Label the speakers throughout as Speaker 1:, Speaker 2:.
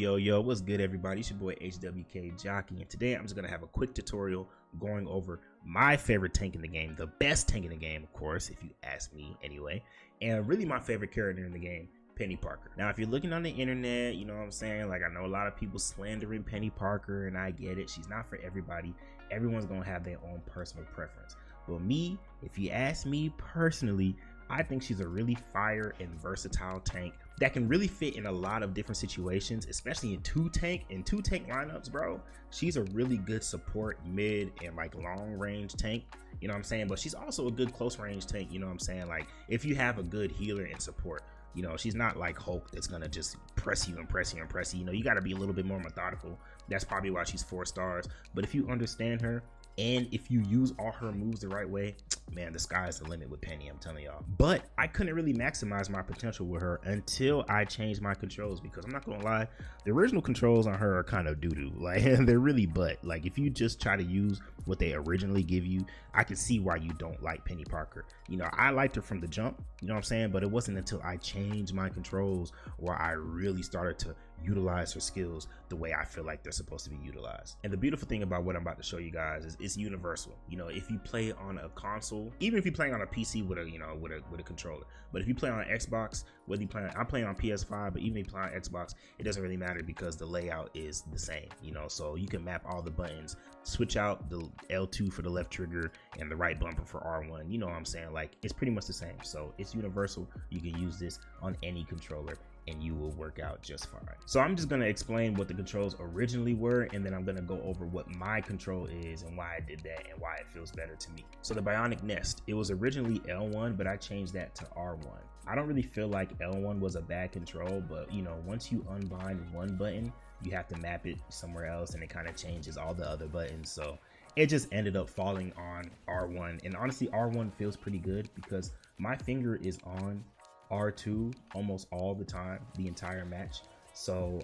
Speaker 1: Yo, what's good everybody? It's your boy HWK Jockey, and today I'm just gonna have a quick tutorial going over my favorite tank in the game, the best tank in the game, of course, if you ask me anyway, and really my favorite character in the game, Peni Parker. Now, if you're looking on the internet, you know what I'm saying, like I know a lot of people slandering Peni Parker, and I get it, she's not for everybody. Everyone's gonna have their own personal preference. But me, if you ask me personally, I think she's a really fire and versatile tank that can really fit in a lot of different situations, especially in two tank lineups, bro. She's a really good support, mid, and like long range tank, you know what I'm saying? But she's also a good close range tank, you know what I'm saying? Like if you have a good healer and support, you know, she's not like Hulk that's gonna just press you and press you and press you. You know, you gotta be a little bit more methodical. That's probably why she's 4 stars. But if you understand her, and if you use all her moves the right way, man, the sky is the limit with Penny, I'm telling y'all. But I couldn't really maximize my potential with her until I changed my controls, because I'm not gonna lie, the original controls on her are kind of doo-doo. Like, they're really butt. Like, if you just try to use what they originally give you, I can see why you don't like Peni Parker. You know, I liked her from the jump, you know what I'm saying? But it wasn't until I changed my controls where I really started to utilize her skills the way I feel like they're supposed to be utilized. And the beautiful thing about what I'm about to show you guys is it's universal. You know, if you play on a console, even if you're playing on a PC with a, you know, with a controller, but if you play on an Xbox, whether you play, I'm playing on PS5, but even if you play on Xbox, it doesn't really matter because the layout is the same, you know, so you can map all the buttons, switch out the L2 for the left trigger and the right bumper for R1, you know what I'm saying? Like, it's pretty much the same. So it's universal. You can use this on any controller and you will work out just fine. So I'm just gonna explain what the controls originally were, and then I'm gonna go over what my control is and why I did that and why it feels better to me. So the bionic nest, it was originally L1, but I changed that to R1. I don't really feel like L1 was a bad control, but you know, once you unbind one button, you have to map it somewhere else, and it kind of changes all the other buttons. So it just ended up falling on R1, and honestly, R1 feels pretty good because my finger is on R2 almost all the time, the entire match. So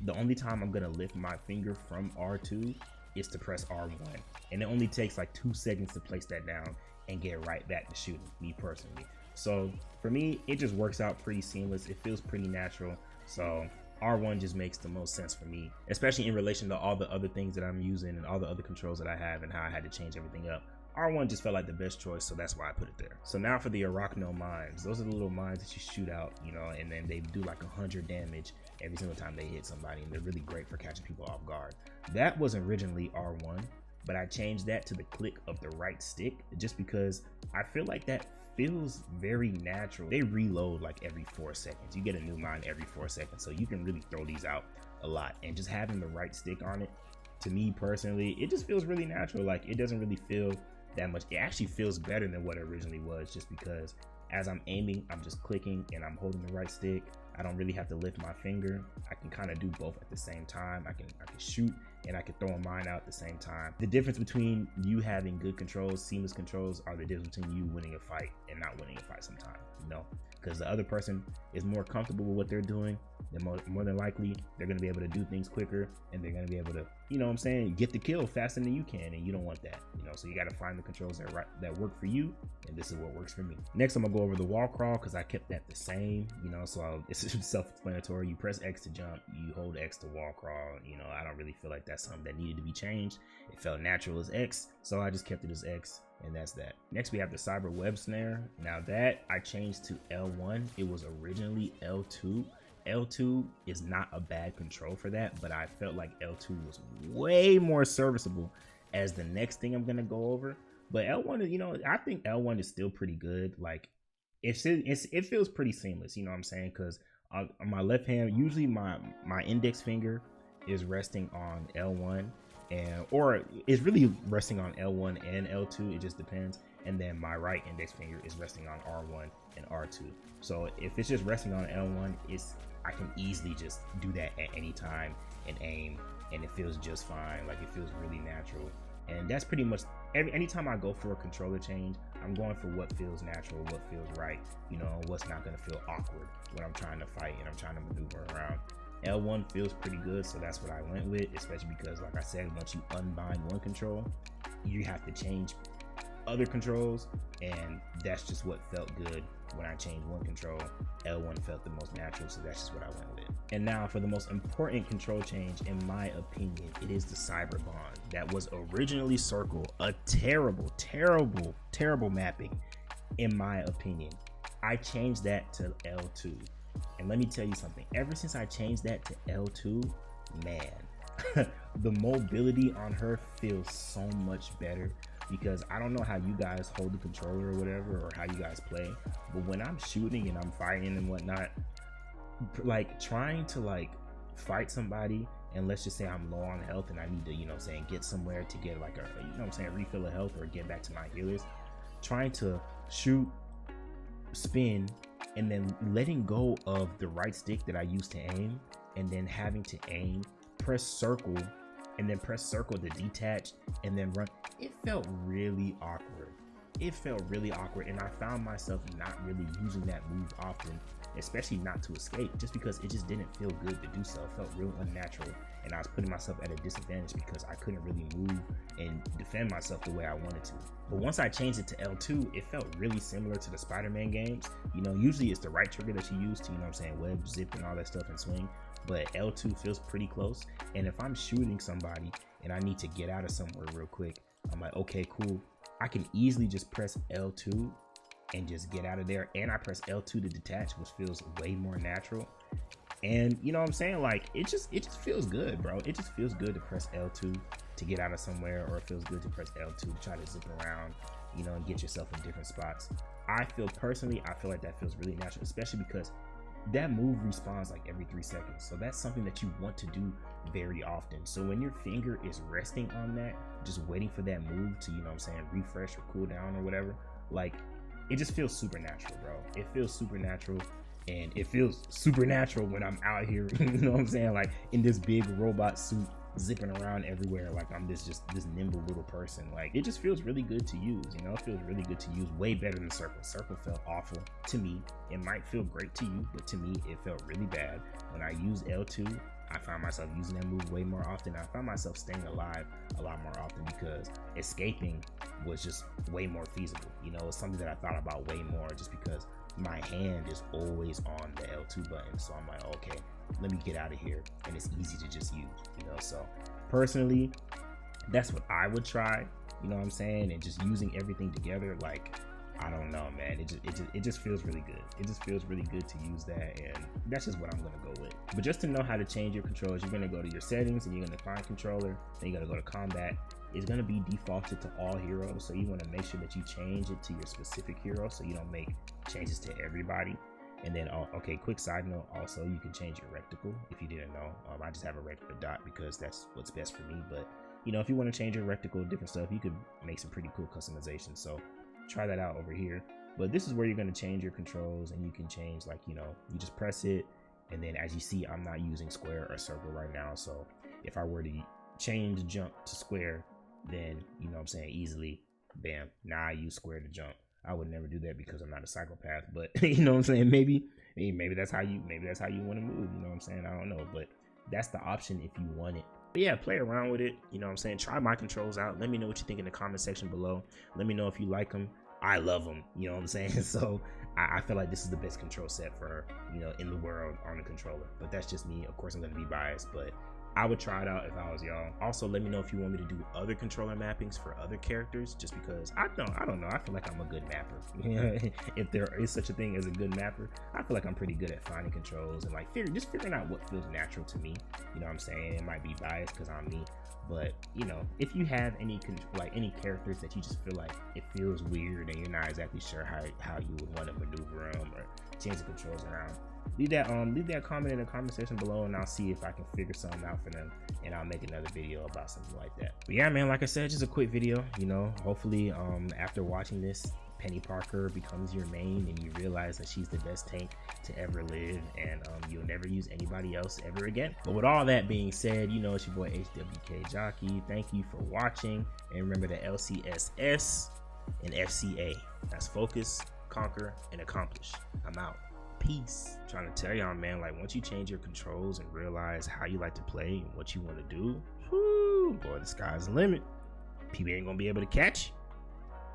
Speaker 1: the only time I'm gonna lift my finger from R2 is to press R1, and it only takes like 2 seconds to place that down and get right back to shooting, me personally. So for me, it just works out pretty seamless. It feels pretty natural. So R1 just makes the most sense for me, especially in relation to all the other things that I'm using and all the other controls that I have and how I had to change everything up. R1 just felt like the best choice, so that's why I put it there. So now for the Arachno mines. Those are the little mines that you shoot out, you know, and then they do like 100 damage every single time they hit somebody, and they're really great for catching people off guard. That was originally R1, but I changed that to the click of the right stick just because I feel like that feels very natural. They reload like every 4 seconds. You get a new mine every 4 seconds, so you can really throw these out a lot. And just having the right stick on it, to me personally, it just feels really natural. Like, it doesn't really feel that much. It actually feels better than what it originally was, just because as I'm aiming, I'm just clicking and I'm holding the right stick. I don't really have to lift my finger. I can kind of do both at the same time. I can shoot and I can throw a mine out at the same time. The difference between you having good controls, seamless controls, are the difference between you winning a fight and not winning a fight sometimes, you know, because the other person is more comfortable with what they're doing. Then more than likely, they're going to be able to do things quicker, and they're going to be able to, you know what I'm saying, get the kill faster than you can, and you don't want that, you know, so you got to find the controls that work for you, and this is what works for me. Next, I'm going to go over the wall crawl because I kept that the same, you know, so it's self-explanatory. You press X to jump, you hold X to wall crawl. You know, I don't really feel like that's something that needed to be changed. It felt natural as X, so I just kept it as X, and that's that. Next, we have the cyber web snare. Now that I changed to L1, it was originally L2. L2 is not a bad control for that, but I felt like L2 was way more serviceable as the next thing I'm gonna go over. But L1, you know, I think L1 is still pretty good. Like, it feels pretty seamless, you know what I'm saying? Because on my left hand, usually my index finger is resting on L1, or it's really resting on L1 and L2, it just depends. And then my right index finger is resting on R1 and R2. So if it's just resting on L1, I can easily just do that at any time and aim, and it feels just fine. Like, it feels really natural. And that's pretty much anytime I go for a controller change, I'm going for what feels natural, what feels right, you know, what's not going to feel awkward when I'm trying to fight and I'm trying to maneuver around. L1 feels pretty good, so that's what I went with, especially because, like I said, once you unbind one control, you have to change other controls, and that's just what felt good when I changed one control, L1 felt the most natural, so that's just what I went with. And now for the most important control change, in my opinion, it is the Cyber Bond. That was originally circle, a terrible mapping, in my opinion. I changed that to L2. And let me tell you something, ever since I changed that to L2, man, the mobility on her feels so much better, because I don't know how you guys hold the controller or whatever, or how you guys play, but when I'm shooting and I'm fighting and whatnot, like trying to like fight somebody, and let's just say I'm low on health and I need to, you know what I'm saying, get somewhere to get like a, you know what I'm saying, refill of health or get back to my healers, trying to shoot, spin, and then letting go of the right stick that I used to aim, and then having to aim, press circle, and then press circle to detach, and then run. It felt really awkward. It felt really awkward, and I found myself not really using that move often, especially not to escape, just because it just didn't feel good to do so. It felt real unnatural, and I was putting myself at a disadvantage because I couldn't really move and defend myself the way I wanted to. But once I changed it to L2, it felt really similar to the Spider-Man games. You know, usually it's the right trigger that you use to, you know what I'm saying, web, zip, and all that stuff and swing, but L2 feels pretty close. And if I'm shooting somebody and I need to get out of somewhere real quick, I'm like, okay, cool. I can easily just press L2 and just get out of there, and I press L2 to detach, which feels way more natural. And you know what I'm saying, like it just feels good, bro. It just feels good to press L2 to get out of somewhere, or it feels good to press L2 to try to zip around, you know, and get yourself in different spots. I feel like that feels really natural, especially because that move respawns like every 3 seconds, so that's something that you want to do very often. So when your finger is resting on that, just waiting for that move to, you know what I'm saying, refresh or cool down or whatever, like it just feels super natural, bro. It feels super natural, and it feels supernatural when I'm out here, you know what I'm saying, like in this big robot suit zipping around everywhere, like I'm this nimble little person. Like it just feels really good to use, you know. It feels really good to use, way better than circle. Circle felt awful to me. It might feel great to you, but to me it felt really bad. When I used L2, I found myself using that move way more often. I found myself staying alive a lot more often because escaping was just way more feasible. You know, it's something that I thought about way more, just because my hand is always on the L2 button. So I'm like, okay, let me get out of here, and it's easy to just use, you know. So personally, that's what I would try, you know what I'm saying, and just using everything together, like I don't know, man, it just feels really good. It just feels really good to use that, and that's just what I'm gonna go with. But just to know how to change your controls, you're gonna go to your settings, and you're gonna find controller, then you're gonna go to combat. It's gonna be defaulted to all heroes, so you want to make sure that you change it to your specific hero, so you don't make changes to everybody. And then, okay, quick side note, also you can change your reticle if you didn't know. I just have a regular dot because that's what's best for me, but you know, if you want to change your reticle, different stuff, you could make some pretty cool customization. So try that out over here. But this is where you're going to change your controls, and you can change, like, you know, you just press it, and then as you see, I'm not using square or circle right now, so if I were to change jump to square, then, you know what I'm saying, easily, bam, now I use square to jump. I would never do that because I'm not a psychopath, but you know what I'm saying, maybe that's how you want to move, you know what I'm saying, I don't know, but that's the option if you want it. But yeah, play around with it, you know what I'm saying, try my controls out. Let me know what you think in the comment section below. Let me know if you like them. I love them, you know what I'm saying. So I feel like this is the best control set for her, you know, in the world on the controller. But that's just me. Of course I'm going to be biased, but I would try it out if I was y'all. Also, let me know if you want me to do other controller mappings for other characters, just because I don't know. I feel like I'm a good mapper. If there is such a thing as a good mapper, I feel like I'm pretty good at finding controls and like figuring out what feels natural to me. You know what I'm saying? It might be biased because I'm me, but you know, if you have any characters that you just feel like it feels weird and you're not exactly sure how you would want to maneuver them or change the controls around, leave that comment in the comment section below, and I'll see if I can figure something out for them, and I'll make another video about something like that. But yeah, man, like I said, just a quick video, you know. Hopefully after watching this, Peni Parker becomes your main and you realize that she's the best tank to ever live, and you'll never use anybody else ever again. But with all that being said, you know, it's your boy HWK Jockey. Thank you for watching, and remember the LCSS and FCA. That's focus, conquer, and accomplish. I'm out. Peace. I'm trying to tell y'all, man, like once you change your controls and realize how you like to play and what you want to do, whoo, boy, the sky's the limit. People ain't gonna be able to catch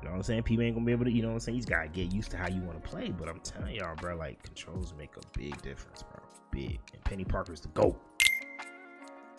Speaker 1: you. You know what I'm saying? People ain't gonna be able to, you know what I'm saying? You just gotta get used to how you want to play. But I'm telling y'all, bro, like controls make a big difference, bro. Big. And Peni Parker's the GOAT.